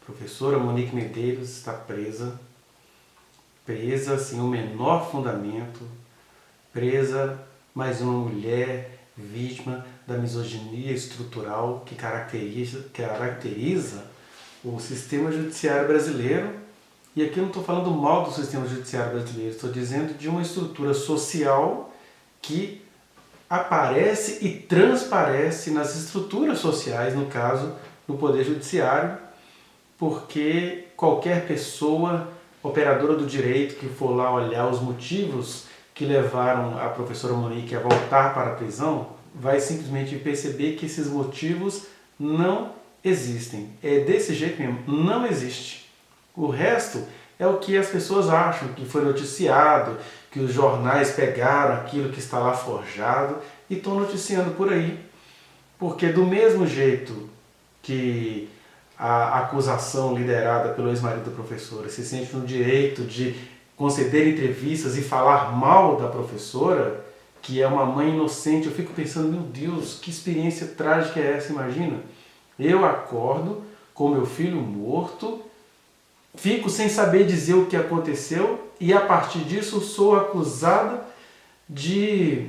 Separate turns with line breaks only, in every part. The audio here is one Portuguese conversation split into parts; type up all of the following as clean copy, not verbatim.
Professora Monique Medeiros está presa sem o menor fundamento, presa mais uma mulher vítima da misoginia estrutural que caracteriza o sistema judiciário brasileiro. E aqui eu não estou falando mal do sistema judiciário brasileiro, estou dizendo de uma estrutura social que aparece e transparece nas estruturas sociais, no caso, no Poder Judiciário, porque qualquer pessoa, operadora do direito, que for lá olhar os motivos que levaram a professora Monique a voltar para a prisão, vai simplesmente perceber que esses motivos não existem. É desse jeito mesmo, não existe. O resto é o que as pessoas acham, que foi noticiado, que os jornais pegaram aquilo que está lá forjado e estão noticiando por aí. Porque do mesmo jeito que a acusação liderada pelo ex-marido da professora se sente no direito de conceder entrevistas e falar mal da professora, que é uma mãe inocente, eu fico pensando, meu Deus, que experiência trágica é essa, imagina? Eu acordo com meu filho morto, fico sem saber dizer o que aconteceu e a partir disso sou acusada de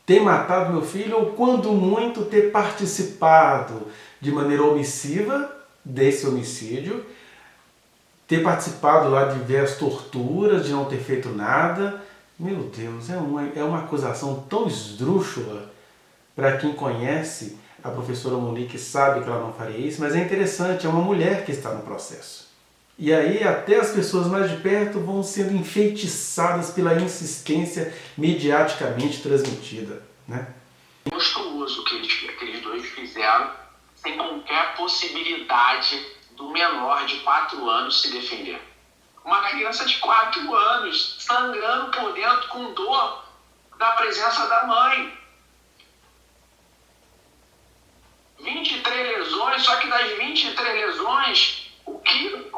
ter matado meu filho ou, quando muito, ter participado de maneira omissiva desse homicídio, ter participado lá de ver as torturas, de não ter feito nada. Meu Deus, é uma acusação tão esdrúxula. Para quem conhece a professora Monique sabe que ela não faria isso, mas é interessante, é uma mulher que está no processo. E aí até as pessoas mais de perto vão sendo enfeitiçadas pela insistência mediaticamente transmitida, né?
Monstruoso que aqueles dois fizeram, sem qualquer possibilidade do menor de 4 anos se defender. Uma criança de 4 anos sangrando por dentro com dor da presença da mãe. 23 lesões, só que das 23 lesões, o que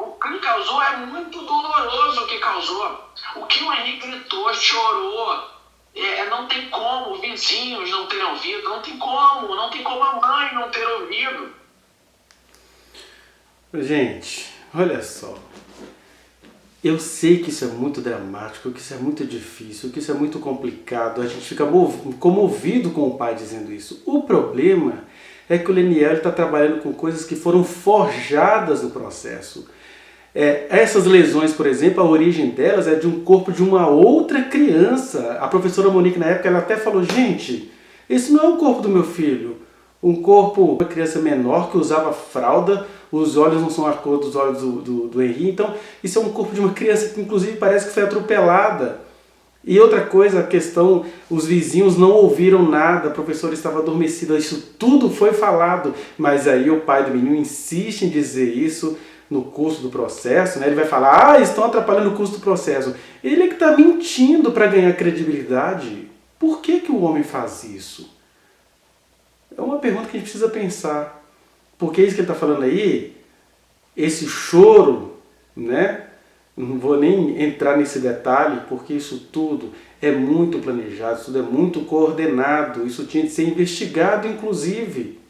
causou é muito doloroso o que causou. O que o Henrique gritou, chorou, não tem como vizinhos não terem ouvido, não tem como a mãe não ter ouvido.
Gente, olha só. Eu sei que isso é muito dramático, que isso é muito difícil, que isso é muito complicado. A gente fica comovido com o pai dizendo isso. O problema é que o Leniel está trabalhando com coisas que foram forjadas no processo. Essas lesões, por exemplo, a origem delas é de um corpo de uma outra criança. A professora Monique, na época, ela até falou, gente, esse não é o corpo do meu filho. Um corpo de uma criança menor que usava fralda, os olhos não são a cor dos olhos do Henri, então isso é um corpo de uma criança que inclusive parece que foi atropelada. E outra coisa, a questão, os vizinhos não ouviram nada, a professora estava adormecida, isso tudo foi falado, mas aí o pai do menino insiste em dizer isso no curso do processo, né? Ele vai falar, estão atrapalhando o curso do processo. Ele é que está mentindo para ganhar credibilidade. Por que o homem faz isso? É uma pergunta que a gente precisa pensar. Porque isso que ele está falando aí, esse choro, né? Não vou nem entrar nesse detalhe, porque isso tudo é muito planejado, isso tudo é muito coordenado, isso tinha de ser investigado, inclusive.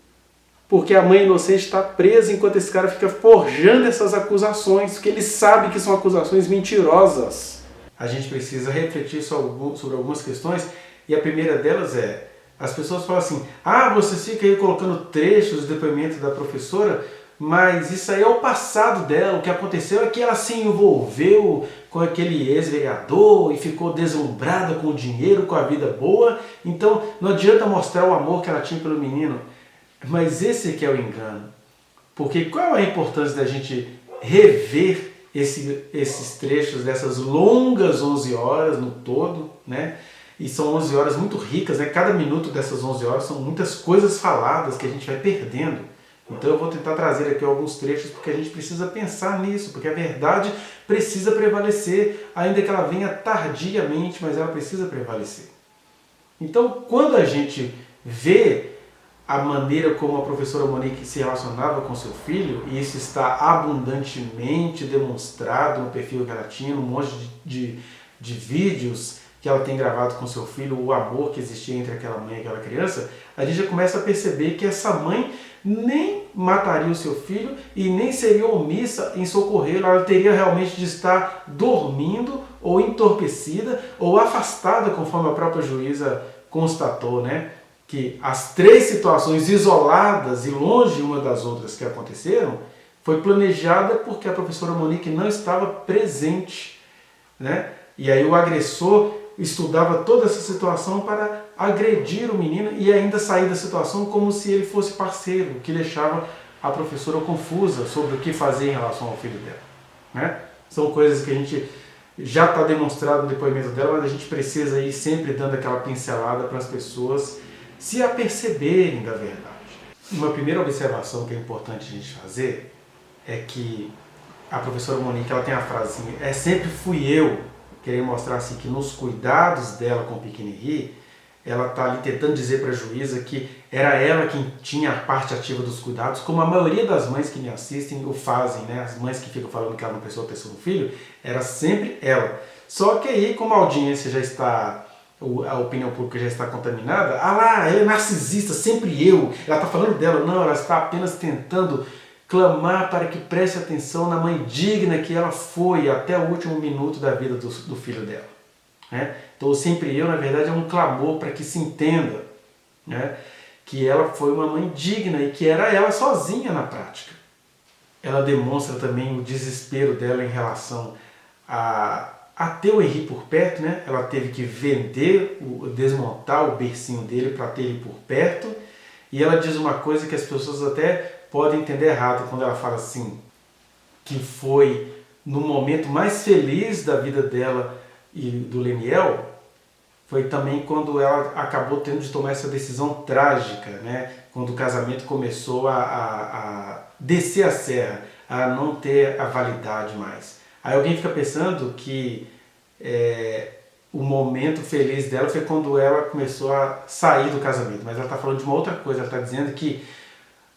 Porque a mãe inocente está presa enquanto esse cara fica forjando essas acusações, porque ele sabe que são acusações mentirosas. A gente precisa refletir sobre algumas questões, e a primeira delas é, as pessoas falam assim, você fica aí colocando trechos do depoimento da professora, mas isso aí é o passado dela, o que aconteceu é que ela se envolveu com aquele ex-vereador e ficou deslumbrada com o dinheiro, com a vida boa, então não adianta mostrar o amor que ela tinha pelo menino. Mas esse que é o engano, porque qual é a importância da gente rever esses trechos dessas longas 11 horas no todo, né? E são 11 horas muito ricas, né? Cada minuto dessas 11 horas são muitas coisas faladas que a gente vai perdendo. Então eu vou tentar trazer aqui alguns trechos porque a gente precisa pensar nisso, porque a verdade precisa prevalecer, ainda que ela venha tardiamente, mas ela precisa prevalecer. Então quando a gente vê a maneira como a professora Monique se relacionava com seu filho, e isso está abundantemente demonstrado no perfil que ela tinha, num monte de vídeos que ela tem gravado com seu filho, o amor que existia entre aquela mãe e aquela criança, a gente já começa a perceber que essa mãe nem mataria o seu filho e nem seria omissa em socorrê-lo. Ela teria realmente de estar dormindo ou entorpecida ou afastada, conforme a própria juíza constatou, né? Que as 3 situações isoladas e longe uma das outras que aconteceram foi planejada porque a professora Monique não estava presente, né? E aí o agressor estudava toda essa situação para agredir o menino e ainda sair da situação como se ele fosse parceiro, o que deixava a professora confusa sobre o que fazer em relação ao filho dela, né? São coisas que a gente já está demonstrado no depoimento dela, mas a gente precisa ir sempre dando aquela pincelada para as pessoas se aperceberem da verdade. Uma primeira observação que é importante a gente fazer é que a professora Monique, ela tem a frase assim, sempre fui eu, querer mostrar assim, que nos cuidados dela com o pequeno Henri, ela está ali tentando dizer para a juíza que era ela quem tinha a parte ativa dos cuidados, como a maioria das mães que me assistem o fazem, né? As mães que ficam falando que ela não prestou atenção no filho, era sempre ela. Só que aí, como a audiência já está, a opinião pública já está contaminada, lá, ela é narcisista, sempre eu, ela está falando dela, não, ela está apenas tentando clamar para que preste atenção na mãe digna que ela foi até o último minuto da vida do filho dela. Né? Então, o sempre eu, na verdade, é um clamor para que se entenda, né, que ela foi uma mãe digna e que era ela sozinha na prática. Ela demonstra também o desespero dela em relação a ter o Henri por perto, né? Ela teve que vender, desmontar o bercinho dele para ter ele por perto. E ela diz uma coisa que as pessoas até podem entender errado quando ela fala assim, que foi no momento mais feliz da vida dela e do Leniel, foi também quando ela acabou tendo de tomar essa decisão trágica, né? Quando o casamento começou a descer a serra, a não ter a validade mais. Aí alguém fica pensando que o momento feliz dela foi quando ela começou a sair do casamento, mas ela está falando de uma outra coisa, ela está dizendo que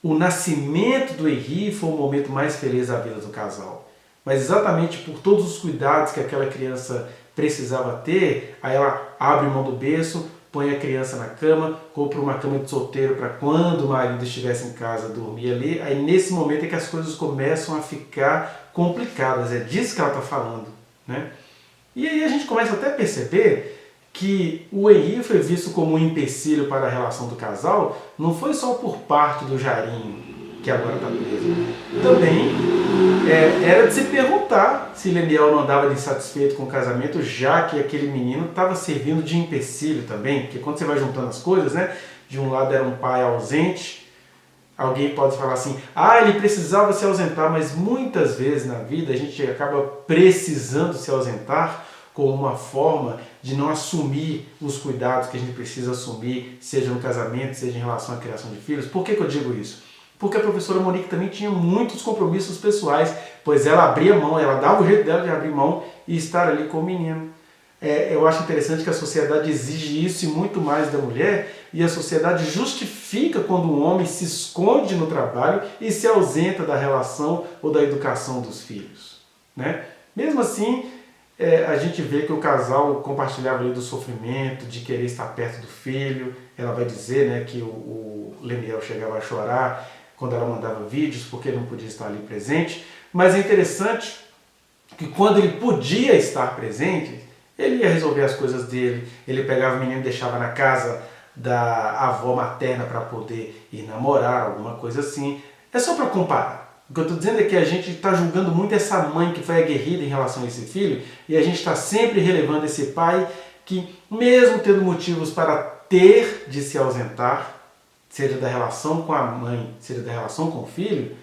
o nascimento do Henri foi o momento mais feliz da vida do casal. Mas exatamente por todos os cuidados que aquela criança precisava ter, aí ela abre mão do berço, põe a criança na cama, compra uma cama de solteiro para quando o marido estivesse em casa dormir ali, aí nesse momento é que as coisas começam a ficar complicadas, é disso que ela está falando, né? E aí a gente começa até a perceber que o Henri foi visto como um empecilho para a relação do casal, não foi só por parte do Jairinho, que agora está preso. Também era de se perguntar se Leniel não andava insatisfeito com o casamento, já que aquele menino estava servindo de empecilho também, porque quando você vai juntando as coisas, né, de um lado era um pai ausente, alguém pode falar assim, ele precisava se ausentar, mas muitas vezes na vida a gente acaba precisando se ausentar como uma forma de não assumir os cuidados que a gente precisa assumir, seja no casamento, seja em relação à criação de filhos. Por que eu digo isso? Porque a professora Monique também tinha muitos compromissos pessoais, pois ela abria mão, ela dava o jeito dela de abrir mão e estar ali com o menino. Eu acho interessante que a sociedade exige isso e muito mais da mulher, e a sociedade justifica quando um homem se esconde no trabalho e se ausenta da relação ou da educação dos filhos, né? Mesmo assim, a gente vê que o casal compartilhava ali do sofrimento, de querer estar perto do filho. Ela vai dizer, né, que o Leniel chegava a chorar quando ela mandava vídeos porque ele não podia estar ali presente. Mas é interessante que quando ele podia estar presente, ele ia resolver as coisas dele, ele pegava o menino e deixava na casa da avó materna para poder ir namorar, alguma coisa assim. É só para comparar. O que eu estou dizendo é que a gente está julgando muito essa mãe que foi aguerrida em relação a esse filho, e a gente está sempre relevando esse pai que, mesmo tendo motivos para ter de se ausentar, seja da relação com a mãe, seja da relação com o filho,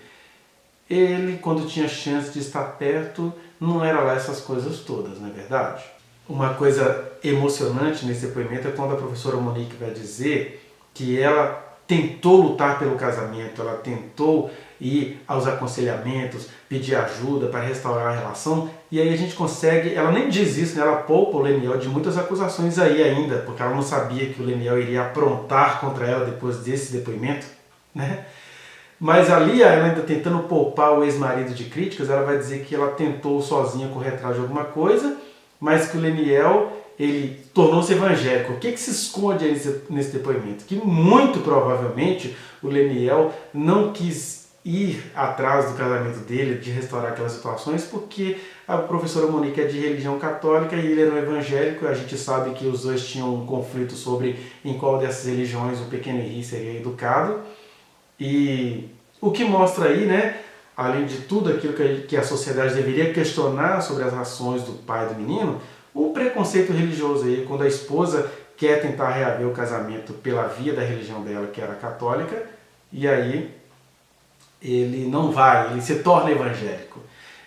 ele, quando tinha chance de estar perto, não era lá essas coisas todas, não é verdade? Uma coisa emocionante nesse depoimento é quando a professora Monique vai dizer que ela tentou lutar pelo casamento, ela tentou ir aos aconselhamentos, pedir ajuda para restaurar a relação, e aí a gente consegue, ela nem diz isso, né? Ela poupa o Leniel de muitas acusações aí ainda, porque ela não sabia que o Leniel iria aprontar contra ela depois desse depoimento, né? Mas ali, ela ainda tentando poupar o ex-marido de críticas, ela vai dizer que ela tentou sozinha correr atrás de alguma coisa, mas que o Leniel, ele tornou-se evangélico. O que se esconde aí nesse depoimento? Que muito provavelmente o Leniel não quis ir atrás do casamento dele, de restaurar aquelas situações, porque a professora Monique é de religião católica e ele era um evangélico. A gente sabe que os dois tinham um conflito sobre em qual dessas religiões o pequeno Henri seria educado. E o que mostra aí, né, além de tudo aquilo que a sociedade deveria questionar sobre as ações do pai do menino, um preconceito religioso aí, quando a esposa quer tentar reaver o casamento pela via da religião dela, que era católica, e aí ele não vai, ele se torna evangélico.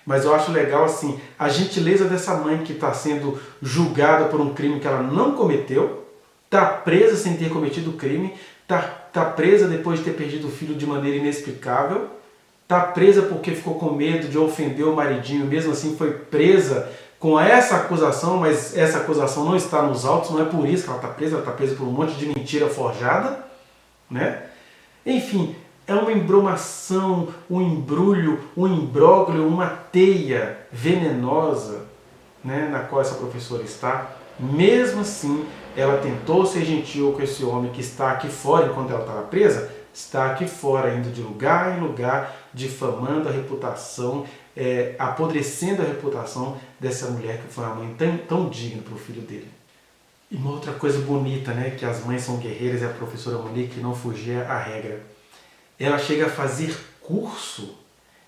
Mas eu acho legal assim, a gentileza dessa mãe que está sendo julgada por um crime que ela não cometeu, está presa sem ter cometido o crime, está presa depois de ter perdido o filho de maneira inexplicável, está presa porque ficou com medo de ofender o maridinho, mesmo assim foi presa com essa acusação, mas essa acusação não está nos autos, não é por isso que ela está presa por um monte de mentira forjada, né? Enfim, é uma embromação, um embrulho, um imbróglio, uma teia venenosa, né, na qual essa professora está. Mesmo assim, ela tentou ser gentil com esse homem que está aqui fora enquanto ela estava presa, está aqui fora, indo de lugar em lugar, difamando a reputação, apodrecendo a reputação dessa mulher que foi uma mãe tão digna para o filho dele. E uma outra coisa bonita, né, que as mães são guerreiras, e a professora Monique não fugia à regra. Ela chega a fazer curso,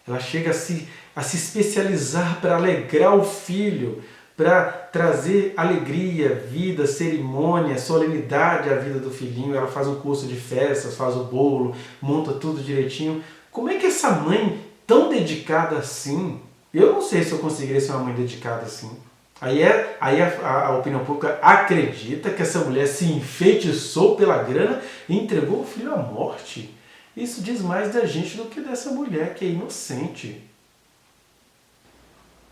ela chega a se especializar para alegrar o filho, para trazer alegria, vida, cerimônia, solenidade à vida do filhinho. Ela faz um curso de festas, faz o bolo, monta tudo direitinho. Como é que essa mãe, tão dedicada assim, eu não sei se eu conseguiria ser uma mãe dedicada assim. Aí a opinião pública acredita que essa mulher se enfeitiçou pela grana e entregou o filho à morte. Isso diz mais da gente do que dessa mulher que é inocente.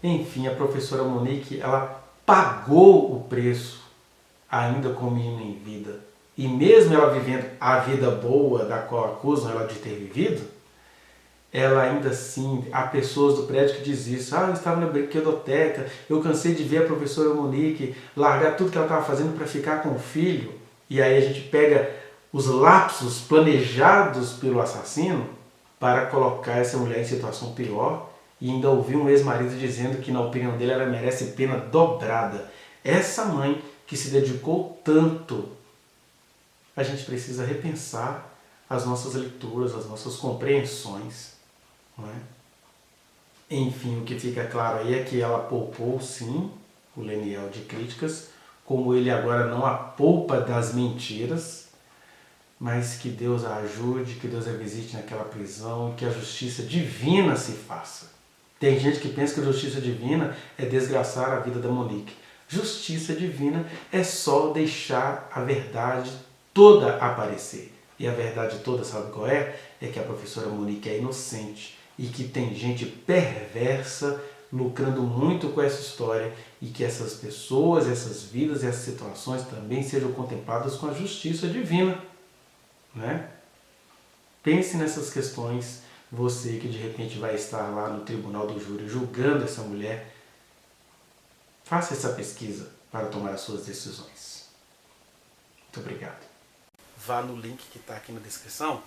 Enfim, a professora Monique, ela pagou o preço ainda com o menino em vida. E mesmo ela vivendo a vida boa da qual acusam ela de ter vivido, ela ainda assim, há pessoas do prédio que dizem isso. Eu estava na brinquedoteca, eu cansei de ver a professora Monique largar tudo que ela estava fazendo para ficar com o filho. E aí a gente pega os lapsos planejados pelo assassino para colocar essa mulher em situação pior, e ainda ouvi um ex-marido dizendo que, na opinião dele, ela merece pena dobrada. Essa mãe que se dedicou tanto, a gente precisa repensar as nossas leituras, as nossas compreensões, não é? Enfim, o que fica claro aí é que ela poupou, sim, o Leniel de críticas, como ele agora não a poupa das mentiras, mas que Deus a ajude, que Deus a visite naquela prisão e que a justiça divina se faça. Tem gente que pensa que a justiça divina é desgraçar a vida da Monique. Justiça divina é só deixar a verdade toda aparecer. E a verdade toda, sabe qual é? É que a professora Monique é inocente e que tem gente perversa lucrando muito com essa história, e que essas pessoas, essas vidas e essas situações também sejam contempladas com a justiça divina. Né? Pense nessas questões, você que de repente vai estar lá no tribunal do júri julgando essa mulher. Faça essa pesquisa para tomar as suas decisões. Muito obrigado. Vá no link que está aqui na descrição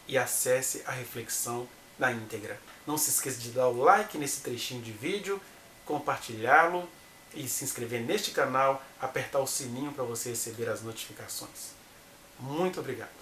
e acesse a reflexão na íntegra. Não se esqueça de dar o like nesse trechinho de vídeo, compartilhá-lo e se inscrever neste canal, apertar o sininho para você receber as notificações. Muito obrigado.